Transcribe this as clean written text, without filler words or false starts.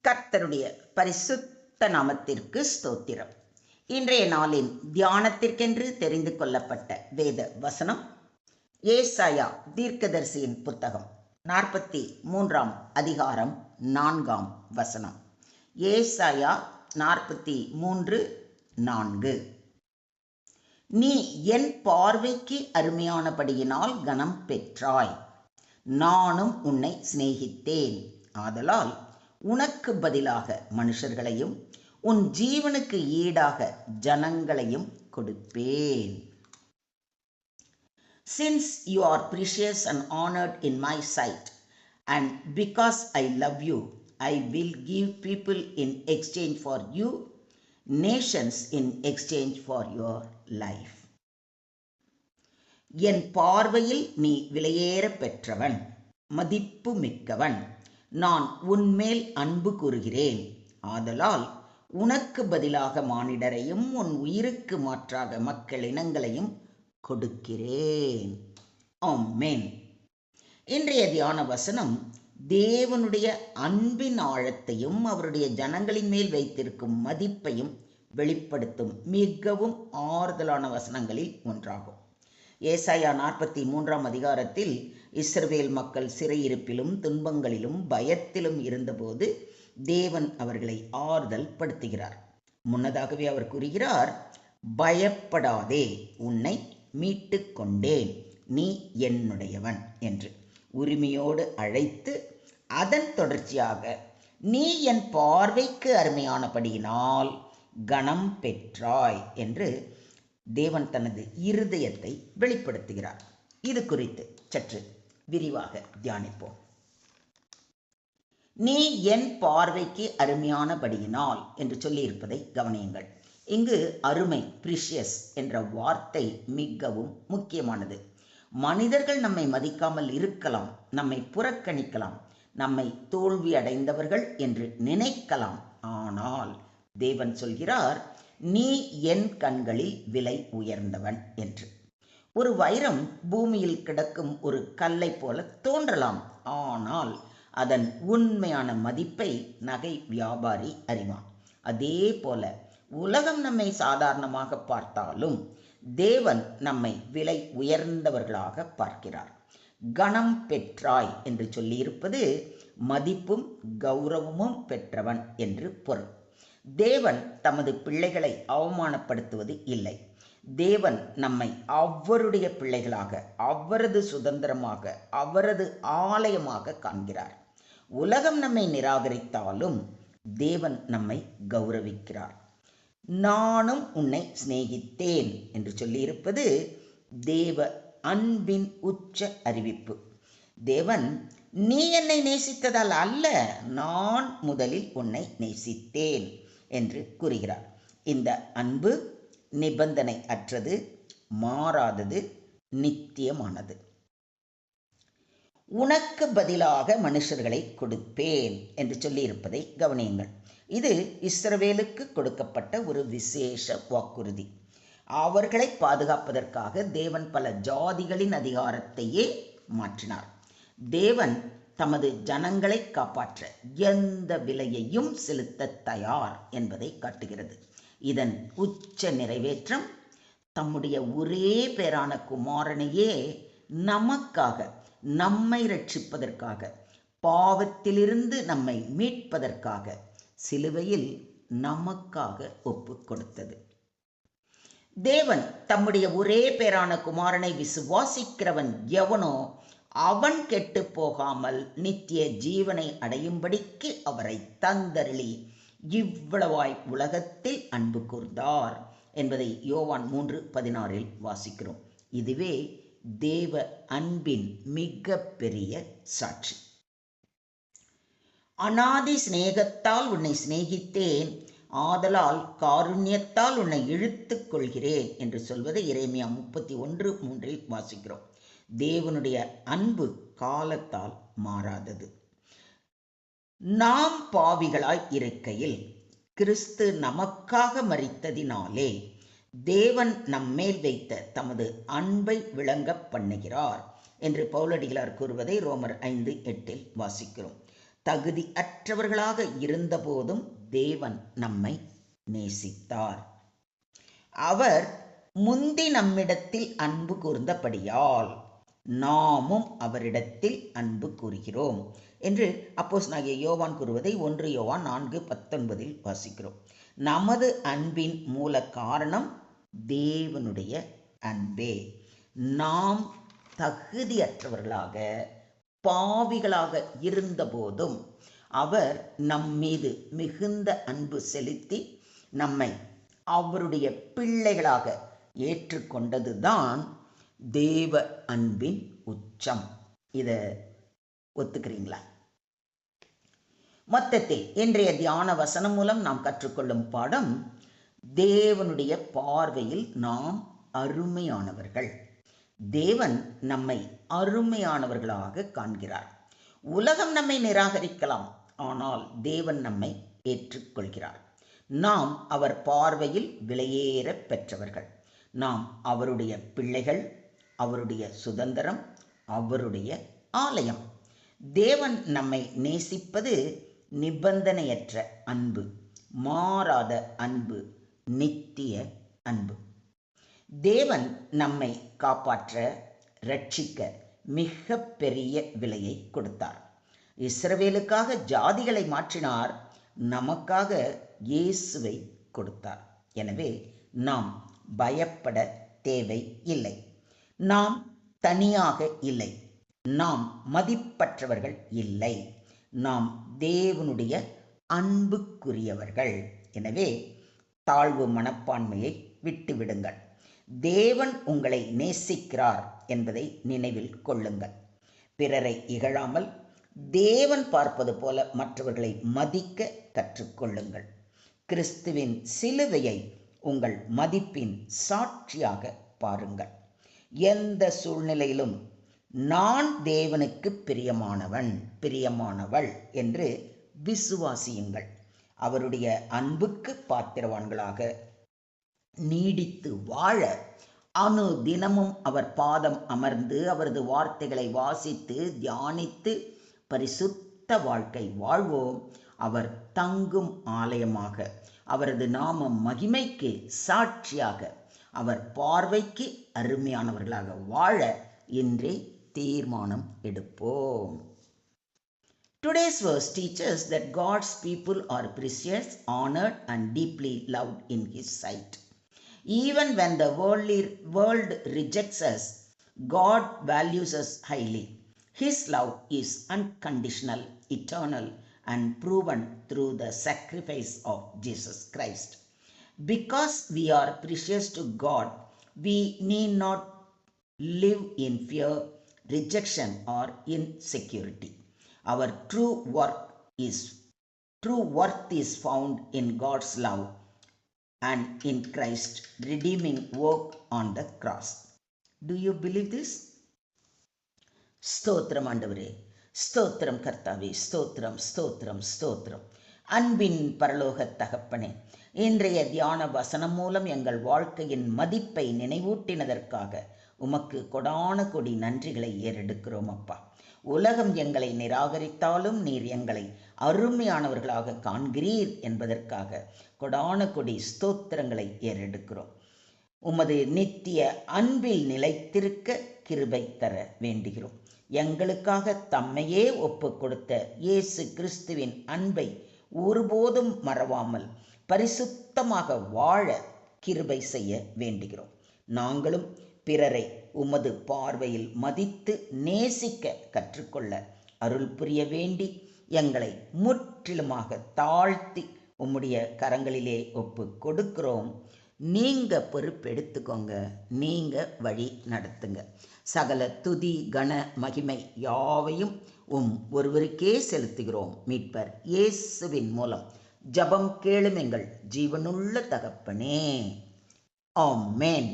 கர்த்தருடைய பரிசுத்த நாமத்திற்கு ஸ்தோத்திரம். இன்றைய நாளின் தியானத்திற்கென்று தெரிந்து கொள்ளப்பட்ட வேத வசனம் ஏசாயா தீர்க்கதரிசியின் புத்தகம் 43ஆம் அதிகாரம் 4ஆம் வசனம். ஏசாயா 43:4. நீ என் பார்வைக்கு அருமையானபடியினால் கனம் பெற்றாய், நானும் உன்னை சிநேகித்தேன், ஆதலால் உனக்கு பதிலாக மனுஷர்களையும் உன் ஜீவனுக்கு ஈடாக ஜனங்களையும் கொடுப்பேன். Since you are precious and honored in my sight, and because I love you, I will give people in exchange for you, nations in exchange for your life. என் பார்வையில் நீ விலையேற பெற்றவன், மதிப்பு மிக்கவன். நான் உன்மேல் அன்பு கூறுகிறேன், ஆதலால் உனக்கு பதிலாக மானிடரையும் உன் உயிருக்கு மாற்றாக மக்கள் இனங்களையும் கொடுக்கிறேன். ஆமென். இன்றைய தியான வசனம் தேவனுடைய அன்பின் ஆழத்தையும் அவருடைய ஜனங்களின் மேல் வைத்திருக்கும் மதிப்பையும் வெளிப்படுத்தும் மிகவும் ஆறுதலான வசனங்களில் ஒன்றாகும். ஏசாயா 43ஆம் அதிகாரத்தில் இஸ்ரவேல் மக்கள் சிறையிருப்பிலும் துன்பங்களிலும் பயத்திலும் இருந்தபோது தேவன் அவர்களை ஆறுதல் படுத்துகிறார். முன்னதாகவே அவர் கூறுகிறார், பயப்படாதே, உன்னை மீட்டு கொண்டேன், நீ என்னுடையவன் என்று உரிமையோடு அழைத்து, அதன் தொடர்ச்சியாக நீ என் பார்வைக்கு அருமையானபடியினால் கனம் பெற்றாய் என்று தேவன் தனது இருதயத்தை வெளிப்படுத்துகிறார். இது குறித்து சற்று விரிவாக தியானிப்போம். நீ என் பார்வைக்கு அருமையானபடியினால் என்று சொல்லியிருப்பதை கவனியுங்கள். இங்கு அருமை, பிரிஷியஸ் என்ற வார்த்தை மிகவும் முக்கியமானது. மனிதர்கள் நம்மை மதிக்காமல் இருக்கலாம், நம்மை புறக்கணிக்கலாம், நம்மை தோல்வி அடைந்தவர்கள் என்று நினைக்கலாம். ஆனால் தேவன் சொல்கிறார், நீ என் கண்களில் விலை உயர்ந்தவன் என்று. ஒரு வைரம் பூமியில் கிடக்கும் ஒரு கல்லை போல தோன்றலாம், ஆனால் அதன் உண்மையான மதிப்பை நகை வியாபாரி அறிவான். அதே போல உலகம் நம்மை சாதாரணமாக பார்த்தாலும் தேவன் நம்மை விலை உயர்ந்தவர்களாக பார்க்கிறார். கனம் பெற்றாய் என்று சொல்லியிருப்பது மதிப்பும் கௌரவமும் பெற்றவன் என்று பொருள். தேவன் தமது பிள்ளைகளை அவமானப்படுத்துவது இல்லை. தேவன் நம்மை அவருடைய பிள்ளைகளாக, அவரது சுதந்திரமாக, அவரது ஆலயமாக காண்கிறார். உலகம் நம்மை நிராகரித்தாலும் தேவன் நம்மை கௌரவிக்கிறார். நானும் உன்னை சிநேகித்தேன் என்று சொல்லியிருப்பது தேவ அன்பின் உச்ச அறிவிப்பு. தேவன், நீ என்னை நேசித்ததால் அல்ல, நான் முதலில் உன்னை நேசித்தேன் என்று கூறுகிறார். இந்த அன்பு நிபந்தனை அற்றது, மாறாதது, நித்தியமானது. உனக்கு பதிலாக மனுஷர்களை கொடுப்பேன் என்று சொல்லியிருப்பதை கவனியுங்கள். இது இஸ்ரவேலுக்கு கொடுக்கப்பட்ட ஒரு விசேஷ வாக்குறுதி. அவர்களை பாதுகாப்பதற்காக தேவன் பல ஜாதிகளின் அதிகாரத்தையே மாற்றினார். தேவன் தமது ஜனங்களை காப்பாற்ற எந்த விலையையும் செலுத்த தயார் என்பதை காட்டுகிறது. இதன் உச்ச நிறைவேற்றம் தம்முடைய ஒரே பேரான குமாரனையே நமக்காக, நம்மை ரட்சிப்பதற்காக, பாவத்திலிருந்து நம்மை மீட்பதற்காக சிலுவையில் நமக்காக ஒப்பு கொடுத்தது. தேவன் தம்முடைய ஒரே பேரான குமாரனை விசுவாசிக்கிறவன் எவனோ அவன் கெட்டு போகாமல் நித்திய ஜீவனை அடையும்படிக்கு அவரை தந்தருளி இவ்வளவாய் உலகத்தில் அன்பு கூர்ந்தார் என்பதை யோவான் 3:16 வாசிக்கிறோம். இதுவே தேவ அன்பின் மிக பெரிய சாட்சி. அநாதி சிநேகத்தால் உன்னை சிநேகித்தேன், ஆதலால் காருண்யத்தால் உன்னை இழுத்துக் கொள்கிறேன் என்று சொல்வதை எரேமியா 31:3 வாசிக்கிறோம். தேவனுடைய அன்பு காலத்தால் மாறாதது. நாம் பாவிகளாய் இருக்கையில் கிறிஸ்து நமக்காக மரித்ததினாலே தேவன் நம்மேல் வைத்த தமது அன்பை விளங்க பண்ணுகிறார் என்று பவுலடிகளார் கூறுவதை ரோமர் 5:8 வாசிக்கிறோம். தகுதியற்றவர்களாக இருந்தபோதும் தேவன் நம்மை நேசித்தார். அவர் முந்தி நம்மிடத்தில் அன்பு கூர்ந்தபடியால் நாமும் அவரிடத்தில் அன்பு கூறுகிறோம் என்று அப்போஸ்தலனாகிய யோவான் கூறுவதை 1 யோவான் 4:19 வாசிக்கிறோம். நமது அன்பின் மூல காரணம் தேவனுடைய அன்பே. நாம் தகுதியற்றவர்களாக பாவிகளாக இருந்தபோதும் அவர் நம்மீது மிகுந்த அன்பு செலுத்தி நம்மை அவருடைய பிள்ளைகளாக ஏற்றுக்கொண்டதுதான் தேவ அன்பின் உச்சம். இதை ஒத்துக்கிறீங்களா? மொத்தத்தில் இன்றைய தியான வசனம் மூலம் நாம் கற்றுக்கொள்ளும் பாடம், தேவனுடைய பார்வையில் நாம் அருமையானவர்கள். தேவன் நம்மை அருமையானவர்களாக காண்கிறார். உலகம் நம்மை நிராகரிக்கலாம், ஆனால் தேவன் நம்மை ஏற்றுக்கொள்கிறார். நாம் அவர் பார்வையில் விலையேற பெற்றவர்கள். நாம் அவருடைய பிள்ளைகள், அவருடைய சுதந்திரம், அவருடைய ஆலயம். தேவன் நம்மை நேசிப்பது நிபந்தனையற்ற அன்பு, மாறாத அன்பு, நித்திய அன்பு. தேவன் நம்மை காப்பாற்ற, ரட்சிக்க மிக பெரிய விலையை கொடுத்தார். இஸ்ரவேலுக்காக ஜாதிகளை மாற்றினார், நமக்காக இயேசுவை கொடுத்தார். எனவே நாம் பயப்பட தேவை இல்லை. நாம் தனியாக இல்லை. நாம் மதிப்பற்றவர்கள் இல்லை. நாம் தேவனுடைய அன்புக்குரியவர்கள். எனவே தாழ்வு மனப்பான்மையை விட்டுவிடுங்கள். தேவன் உங்களை நேசிக்கிறார் என்பதை நினைவில் கொள்ளுங்கள். பிறரை இகழாமல் தேவன் பார்ப்பது போல மற்றவர்களை மதிக்க கற்றுக்கொள்ளுங்கள். கிறிஸ்துவின் சிலுவையை உங்கள் மதிப்பின் சாட்சியாக பாருங்கள். எந்த சூழ்நிலையிலும் நான் தேவனுக்கு பிரியமானவள் என்று விசுவாசியுங்கள். அவருடைய அன்புக்கு பாத்திரவான்களாக நீடித்து வாழ அனுதினமும் அவர் பாதம் அமர்ந்து அவரது வார்த்தைகளை வாசித்து தியானித்து பரிசுத்த வாழ்க்கை வாழ்வோம். அவர் தங்கும் ஆலயமாக, அவரது நாம மகிமைக்கு சாட்சியாக, அவர் பார்வைக்கு அருமையானவர்களாக வாழ இன்றே தீர்மானம் எடுப்போம். Today's verse teaches that God's people are precious, honored and deeply loved in His sight. Even when the world rejects us, God values us highly. His love is unconditional, eternal and proven through the sacrifice of Jesus Christ. Because we are precious to God, we need not live in fear, rejection or insecurity. Our true worth is found in God's love and in Christ's redeeming work on the cross. Do you believe this? ஸ்தோத்திரம் ஆண்டவரே, ஸ்தோத்திரம் கர்த்தாவே, ஸ்தோத்திரம் ஸ்தோத்திரம் ஸ்தோத்திரம். அன்பின் பரலோக தகப்பனே, இன்றைய தியான வசனம் மூலம் எங்கள் வாழ்க்கையின் மதிப்பை நினைவூட்டினதற்காக உமக்கு கொடான கொடி நன்றிகளை ஏறெடுக்கிறோம் அப்பா. உலகம் எங்களை நிராகரித்தாலும் நீர் எங்களை அருமையானவர்களாக காண்கிறீர் என்பதற்காக கொடான கொடி ஸ்தோத்திரங்களை ஏறெடுக்கிறோம். உமது நித்திய அன்பில் நிலைத்திருக்க கிருபை தர வேண்டுகிறோம். எங்களுக்காக தம்மையே ஒப்பு கொடுத்த இயேசு கிறிஸ்துவின் அன்பை ஒருபோதும் மறவாமல் பரிசுத்தமாக வாழ கிருபை செய்ய வேண்டுகிறோம். நாங்களும் பிறரை உமது பார்வையில் மதித்து நேசிக்க கற்றுக்கொள்ள அருள் புரிய வேண்டி எங்களை முற்றிலுமாக தாழ்த்தி உம்முடைய கரங்களிலே ஒப்பு கொடுக்கிறோம். நீங்க பொறுப்பெடுத்துக்கோங்க, நீங்க வழி நடத்துங்க. சகல துதி கன மகிமை யாவையும் ஒருவருக்கே செலுத்துகிறோம். மீட்பர் இயேசுவின் மூலம் ஜெபம் கேளும் எங்கள் ஜீவனுள்ள தகப்பனே. ஆமென்.